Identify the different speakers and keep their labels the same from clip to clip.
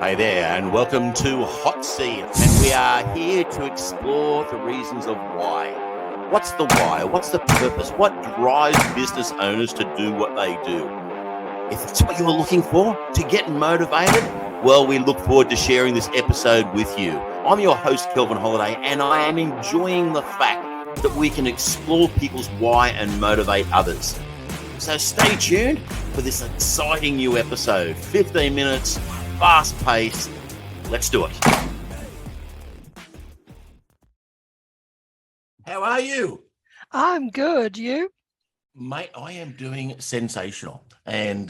Speaker 1: Hey there, and welcome to Hot Seat. And we are here to explore the reasons of why. What's the why? What's the purpose? What drives business owners to do what they do? If it's what you're looking for, to get motivated, well, we look forward to sharing this episode with you. I'm your host, Kelvin Holiday, and I am enjoying the fact that we can explore people's why and motivate others. So stay tuned for this exciting new episode. 15 minutes, fast paced. Let's do it. How are you?
Speaker 2: I'm good. You?
Speaker 1: Mate, I am doing sensational. And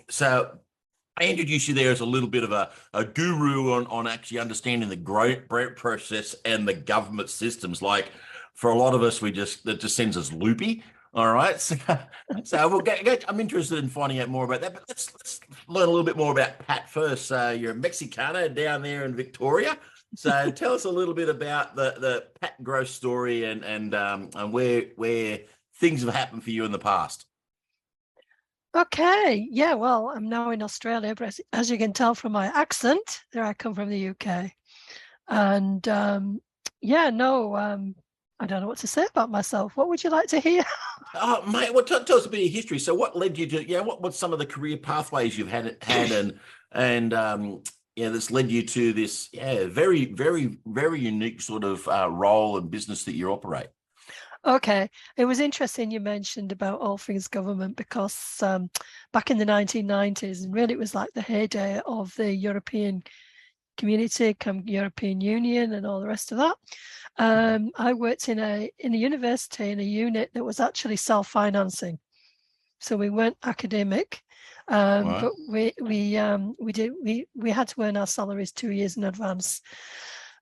Speaker 1: so I introduced you there as a little bit of a guru on actually understanding the growth process and the government systems. Like for a lot of us, that just sends us loopy. All right. So we'll get, I'm interested in finding out more about that. But let's learn a little bit more about Pat first. You're a Mexicana down there in Victoria. So tell us a little bit about the Pat Grosse story and where things have happened for you in the past.
Speaker 2: Okay. Yeah, well, I'm now in Australia, but as you can tell from my accent, there I come from the UK. And I don't know what to say about myself. What would you like to hear?
Speaker 1: Oh, mate, well, tell us a bit of history. So what led you to, what's some of the career pathways you've had and that's led you to this, very, very, very unique sort of role and business that you operate?
Speaker 2: Okay. It was interesting you mentioned about all things government because back in the 1990s, and really it was like the heyday of the European community, European Union and all the rest of that. I worked in a university in a unit that was actually self-financing. So we weren't academic, but we had to earn our salaries 2 years in advance.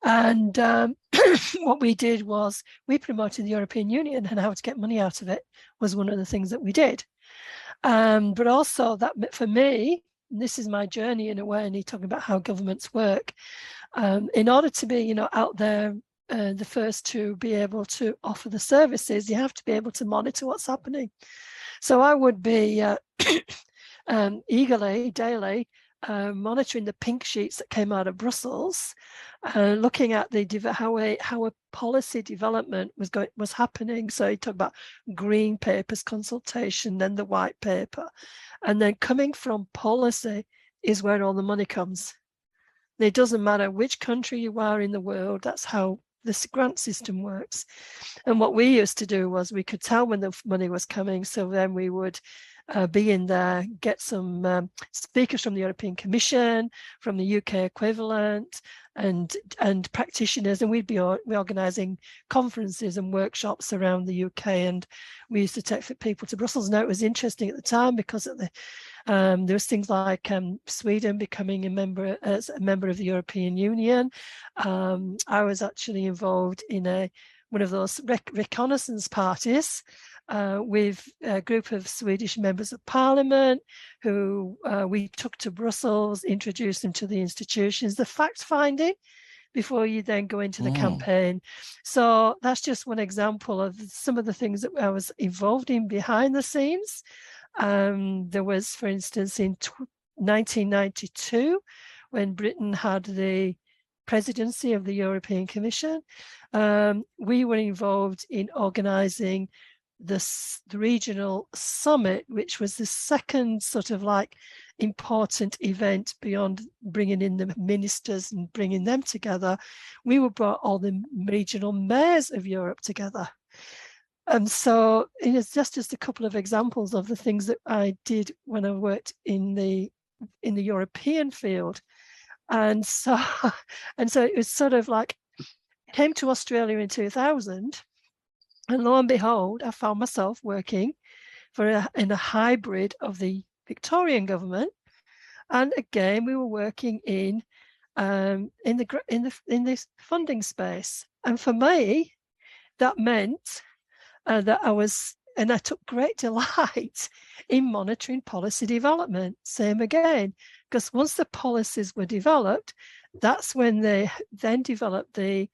Speaker 2: And what we did was we promoted the European Union, and how to get money out of it was one of the things that we did. But also that for me, and this is my journey in a way, and you're talking about how governments work. In order to be, out there, the first to be able to offer the services, you have to be able to monitor what's happening. So I would be eagerly, daily, monitoring the pink sheets that came out of Brussels, looking at how a policy development was happening. So you talk about green papers consultation, then the white paper, and then coming from policy is where all the money comes. It doesn't matter which country you are in the world. That's how this grant system works. And what we used to do was we could tell when the money was coming. So then we would be in there, get some speakers from the European Commission, from the UK equivalent, and practitioners, and we'd be organising conferences and workshops around the UK, and we used to take people to Brussels. Now it was interesting at the time because there was things like Sweden becoming a member of the European Union. I was actually involved in one of those reconnaissance parties with a group of Swedish members of parliament who we took to Brussels, introduced them to the institutions, the fact finding before you then go into the campaign. So that's just one example of some of the things that I was involved in behind the scenes. There was, for instance, in 1992, when Britain had the presidency of the European Commission, we were involved in organising the regional summit, which was the second sort of like important event beyond bringing in the ministers and bringing them together. We brought all the regional mayors of Europe together. And so it's just a couple of examples of the things that I did when I worked in the European field. And so it was sort of like, I came to Australia in 2000, and lo and behold, I found myself working in a hybrid of the Victorian government, and again we were working in the funding space. And for me, that meant that I took great delight in monitoring policy development. Same again, because once the policies were developed, that's when they then developed the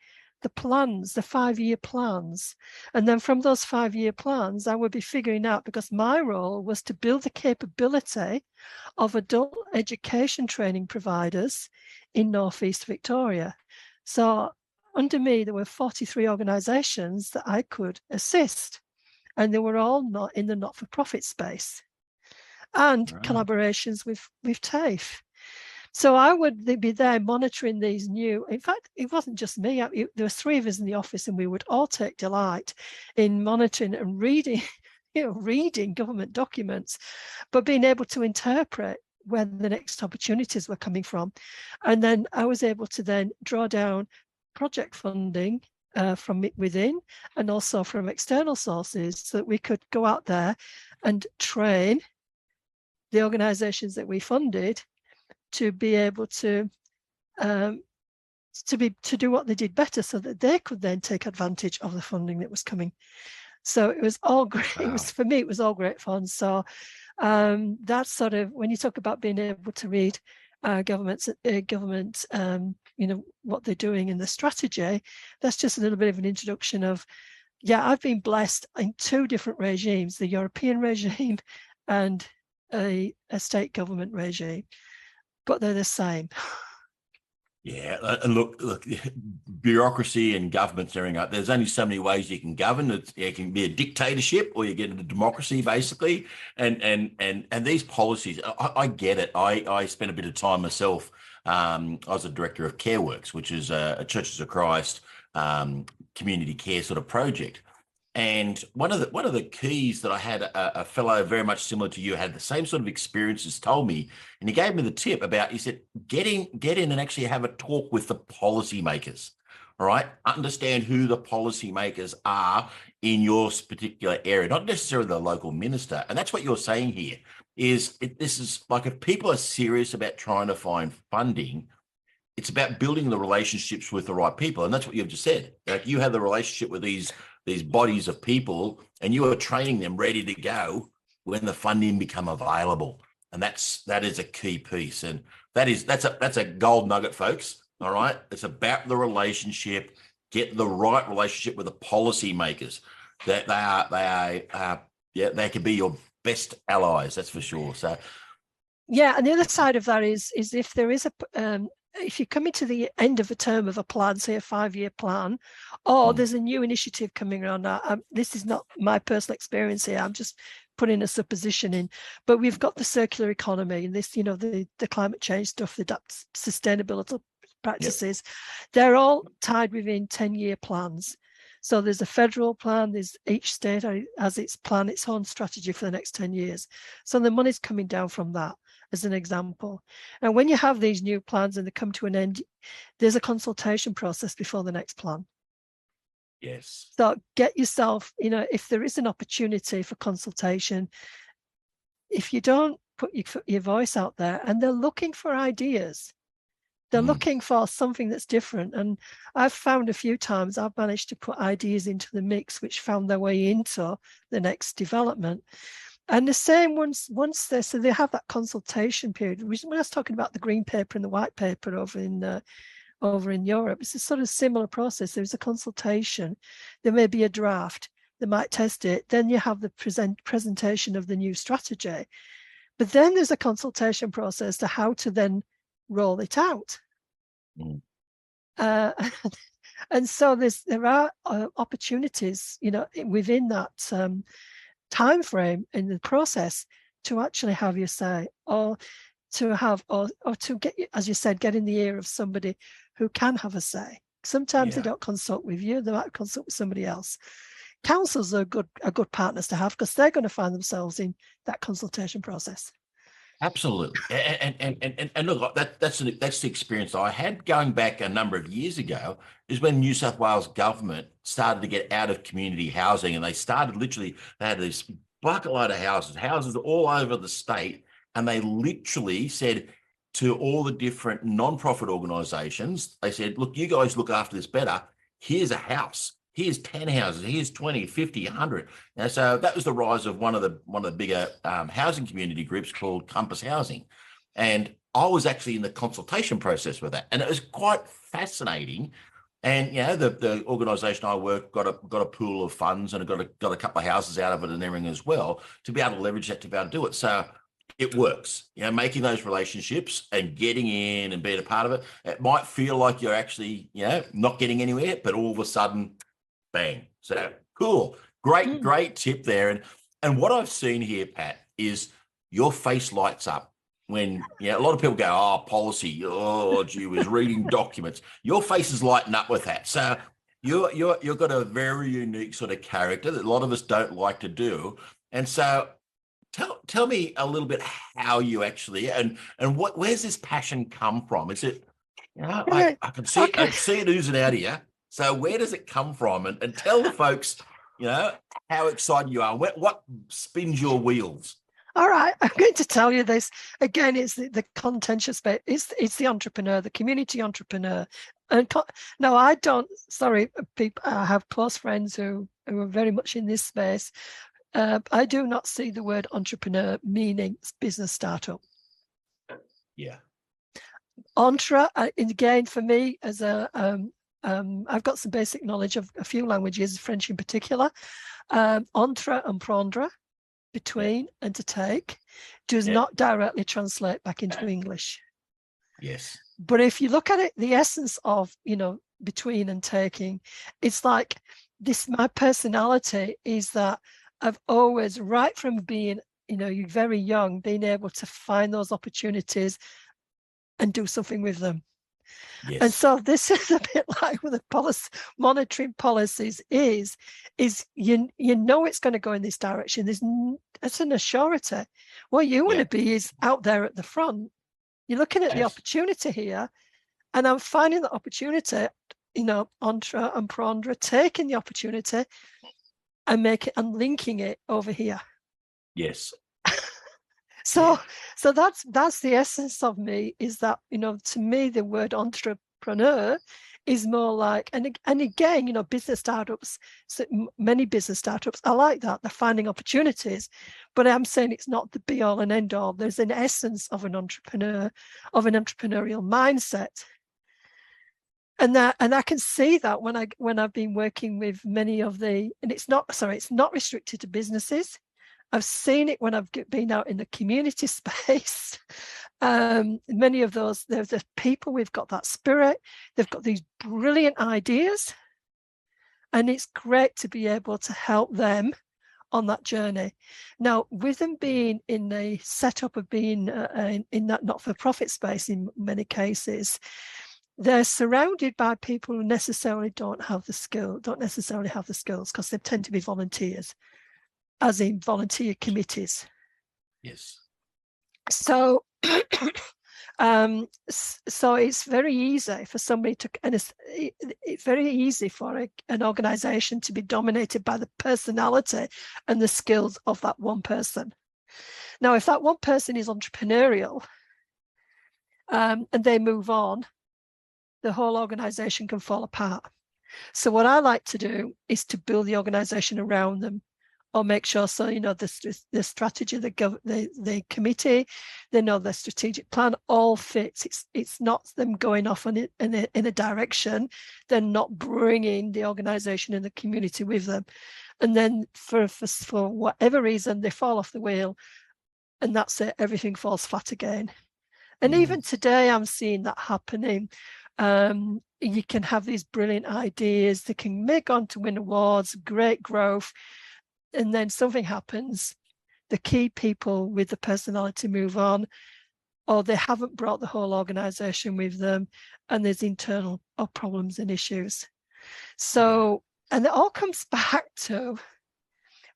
Speaker 2: the plans, the 5-year plans. And then from those 5-year plans, I would be figuring out, because my role was to build the capability of adult education training providers in Northeast Victoria. So under me, there were 43 organisations that I could assist, and they were all not in the not-for-profit space, and collaborations with TAFE. So I would be there monitoring these new, in fact, it wasn't just me, there were 3 of us in the office, and we would all take delight in monitoring and reading, reading government documents, but being able to interpret where the next opportunities were coming from. And then I was able to then draw down project funding from within and also from external sources, so that we could go out there and train the organizations that we funded to be able to do what they did better, so that they could then take advantage of the funding that was coming. So it was all great. Wow. It was, for me, it was all great fun. So that's sort of, when you talk about being able to read government, what they're doing in the strategy, that's just a little bit of an introduction of, yeah, I've been blessed in 2 different regimes, the European regime and a state government regime, but they're the same.
Speaker 1: Yeah, and look, bureaucracy and government's everything up. There's only so many ways you can govern. It can be a dictatorship, or you get into democracy, basically. And these policies, I get it. I spent a bit of time myself. I was a director of CareWorks, which is a Churches of Christ community care sort of project. And one of the keys that I had, a fellow very much similar to you, had the same sort of experiences, told me, and he gave me the tip about, he said, get in and actually have a talk with the policymakers. All right, understand who the policymakers are in your particular area, not necessarily the local minister. And that's what you're saying here. This is like, if people are serious about trying to find funding, it's about building the relationships with the right people, and that's what you've just said. Like, you have the relationship with these bodies of people, and you are training them ready to go when the funding become available. And that is a key piece. And that's a gold nugget, folks. All right. It's about the relationship, get the right relationship with the policymakers. That they can be your best allies. That's for sure. So,
Speaker 2: yeah. And the other side of that is if there is if you're coming to the end of a term of a plan, say a 5-year plan, or there's a new initiative coming around. This is not my personal experience here. I'm just putting a supposition in. But we've got the circular economy and this, the climate change stuff, the sustainability practices. Yep. They're all tied within 10-year plans. So there's a federal plan. There's each state has its plan, its own strategy for the next 10 years. So the money's coming down from that, as an example. And when you have these new plans and they come to an end, there's a consultation process before the next plan.
Speaker 1: Yes.
Speaker 2: So get yourself, if there is an opportunity for consultation, if you don't put your voice out there, and they're looking for ideas, they're looking for something that's different. And I've found a few times I've managed to put ideas into the mix which found their way into the next development. And the same once they have that consultation period. When I was talking about the green paper and the white paper over in Europe, it's a sort of similar process. There's a consultation, there may be a draft, they might test it, then you have the presentation of the new strategy. But then there's a consultation process to how to then roll it out. And so there are opportunities, within that time frame in the process to actually have your say, or to get, as you said, get in the ear of somebody who can have a say. Sometimes they don't consult with you, they might consult with somebody else. Councils are good partners to have, because they're going to find themselves in that consultation process.
Speaker 1: Absolutely. And look, that's the experience I had going back a number of years ago, is when New South Wales government started to get out of community housing, and they had this bucket load of houses all over the state. And they literally said to all the different non-profit organizations, they said, look, you guys look after this better. Here's a house. Here's 10 houses. Here's 20, 50, 100. And so that was the rise of one of the bigger housing community groups called Compass Housing. And I was actually in the consultation process with that. And it was quite fascinating And the organisation I work got a pool of funds and got a couple of houses out of it and everything as well to be able to leverage that to be able to do it. So it works. Making those relationships and getting in and being a part of it. It might feel like you're actually not getting anywhere, but all of a sudden, bang. So cool, great tip there. And what I've seen here, Pat, is your face lights up. When a lot of people go, oh, policy, oh, gee whiz, reading documents. Your face is lighting up with that. So you've got a very unique sort of character that a lot of us don't like to do. And so tell me a little bit how you actually and where's this passion come from? Is it I can see
Speaker 2: Okay.
Speaker 1: I see it oozing out of you. So where does it come from? And tell the folks, how excited you are. What spins your wheels?
Speaker 2: All right, I'm going to tell you this again. It's the contentious bit. It's the entrepreneur, the community entrepreneur. And no, I don't. Sorry, people. I have close friends who are very much in this space. I do not see the word entrepreneur meaning business startup.
Speaker 1: Yeah.
Speaker 2: Entre, again, for me, as I've got some basic knowledge of a few languages, French in particular. Entre and prendre, between and to take, does not directly translate back into English.
Speaker 1: Yes.
Speaker 2: But if you look at it, the essence of, between and taking, it's like this, my personality is that I've always, right from being, you're very young, being able to find those opportunities and do something with them.
Speaker 1: Yes.
Speaker 2: And so this is a bit like with the monitoring policies is you know it's going to go in this direction. It's an assurity. What you want to be is out there at the front. You're looking at the opportunity here, and I'm finding the opportunity, entre and prendre, taking the opportunity and linking it over here.
Speaker 1: Yes.
Speaker 2: So that's the essence of me, is that, to me, the word entrepreneur is more like, and again, business startups, so many business startups are like that. They're finding opportunities, but I'm saying it's not the be all and end all. There's an essence of an entrepreneur, of an entrepreneurial mindset. And I can see that when I've been working with many of and it's not restricted to businesses. I've seen it when I've been out in the community space. Many of those, there's people, we've got that spirit. They've got these brilliant ideas. And it's great to be able to help them on that journey. Now, with them being in the setup of being in that not-for-profit space in many cases, they're surrounded by people who don't necessarily have the skills, because they tend to be volunteers, as in volunteer committees.
Speaker 1: Yes.
Speaker 2: So, so it's very easy for somebody to, and it's very easy for an organisation to be dominated by the personality and the skills of that one person. Now, if that one person is entrepreneurial, and they move on, the whole organisation can fall apart. So what I like to do is to build the organisation around them, or make sure, so the strategy, the committee, they know the strategic plan all fits. It's not them going off in a direction. They're not bringing the organisation and the community with them, and then for whatever reason they fall off the wheel, and that's it. Everything falls flat again. And even today, I'm seeing that happening. You can have these brilliant ideas. They can make on to win awards, great growth. And then something happens, the key people with the personality move on, or they haven't brought the whole organization with them, and there's internal problems and issues. So, and it all comes back to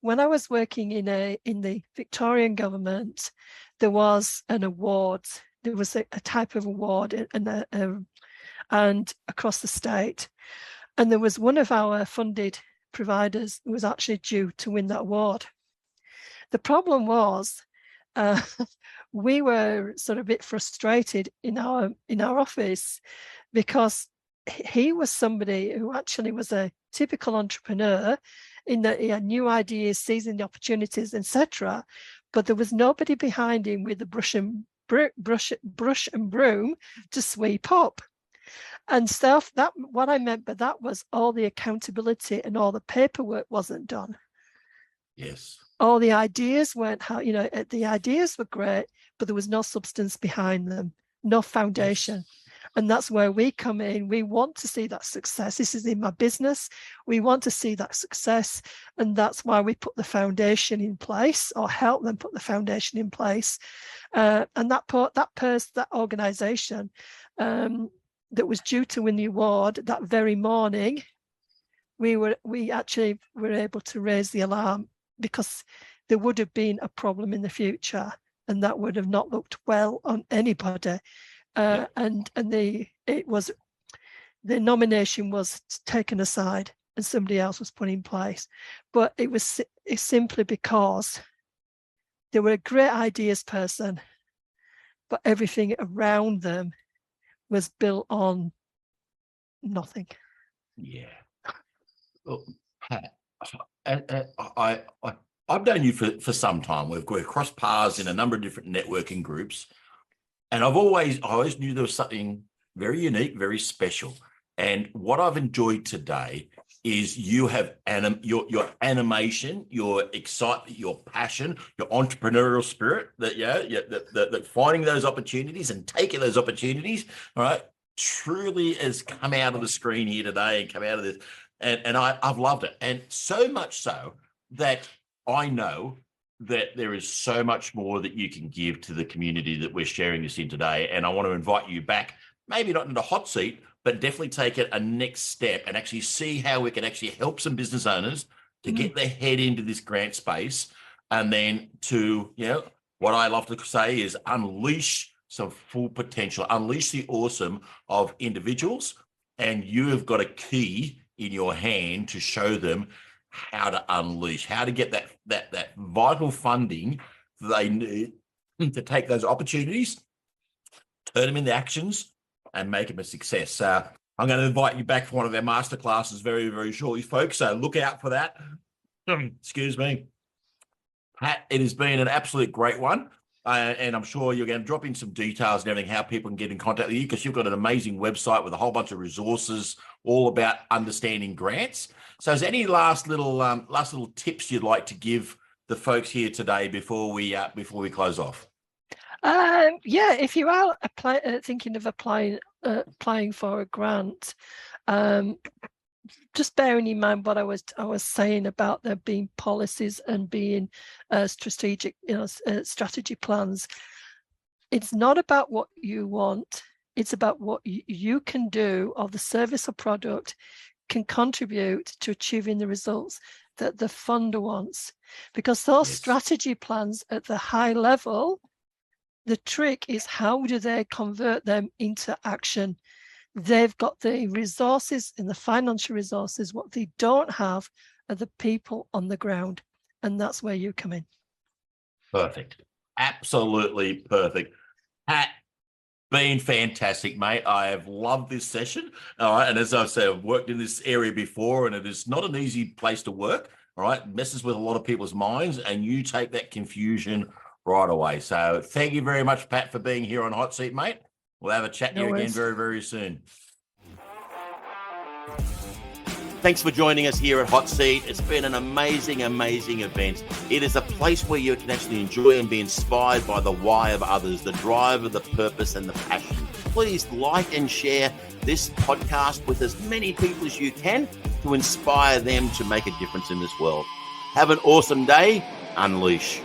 Speaker 2: when I was working in the Victorian government, there was an award. There was a type of award and across the state. And there was one of our funded providers who was actually due to win that award. The problem was we were sort of a bit frustrated in our office, because he was somebody who actually was a typical entrepreneur, in that he had new ideas, seizing the opportunities, etc. But there was nobody behind him with the brush and broom to sweep up. and stuff. That what I meant by that was all the accountability and all the paperwork wasn't done.
Speaker 1: Yes.
Speaker 2: All the ideas weren't the ideas were great, but there was no substance behind them, no foundation.
Speaker 1: Yes.
Speaker 2: And that's where we come in. We want to see that success. This is in my business. We want to see that success. And that's why we put the foundation in place, or help them put the foundation in place. And that organization that was due to win the award that very morning, we actually were able to raise the alarm, because there would have been a problem in the future, and that would have not looked well on anybody. And the nomination was taken aside and somebody else was put in place. But it's simply because they were a great ideas person, but everything around them was built on nothing.
Speaker 1: Yeah. Well, Pat, I've known you for some time. We've crossed paths in a number of different networking groups. And I always knew there was something very unique, very special. And what I've enjoyed today is you have your animation, your excitement, your passion, your entrepreneurial spirit, that finding those opportunities and taking those opportunities, all right, truly has come out of the screen here today and come out of this. And I've loved it. And so much so that I know that there is so much more that you can give to the community that we're sharing this in today. And I want to invite you back, maybe not in the hot seat, but definitely take it a next step and actually see how we can actually help some business owners to get their head into this grant space. And then to, what I love to say is unleash some full potential, unleash the awesome of individuals. And you have got a key in your hand to show them how to unleash, how to get that vital funding they need to take those opportunities, turn them into actions, and make them a success. I'm going to invite you back for one of our masterclasses very, very shortly, folks. So look out for that. Excuse me. Pat, it has been an absolute great one. And I'm sure you're going to drop in some details and everything, how people can get in contact with you, because you've got an amazing website with a whole bunch of resources all about understanding grants. So is there any last little tips you'd like to give the folks here today before we close off?
Speaker 2: If you are thinking of applying for a grant, just bearing in mind what I was saying about there being policies and being strategic, strategy plans. It's not about what you want. It's about what you can do, or the service or product can contribute to achieving the results that the funder wants. Because those strategy plans at the high level, the trick is how do they convert them into action? They've got the resources and the financial resources. What they don't have are the people on the ground. And that's where you come in.
Speaker 1: Perfect. Absolutely perfect. Pat, been fantastic, mate. I have loved this session. All right. And as I said, I've worked in this area before, and it is not an easy place to work. All right. It messes with a lot of people's minds, and you take that confusion right away. So thank you very much, Pat, for being here on Hot Seat, mate. We'll have a chat to you again very, very soon. Thanks for joining us here at Hot Seat. It's been an amazing, amazing event. It is a place where you can actually enjoy and be inspired by the why of others, the drive of the purpose and the passion. Please like and share this podcast with as many people as you can to inspire them to make a difference in this world. Have an awesome day. Unleash.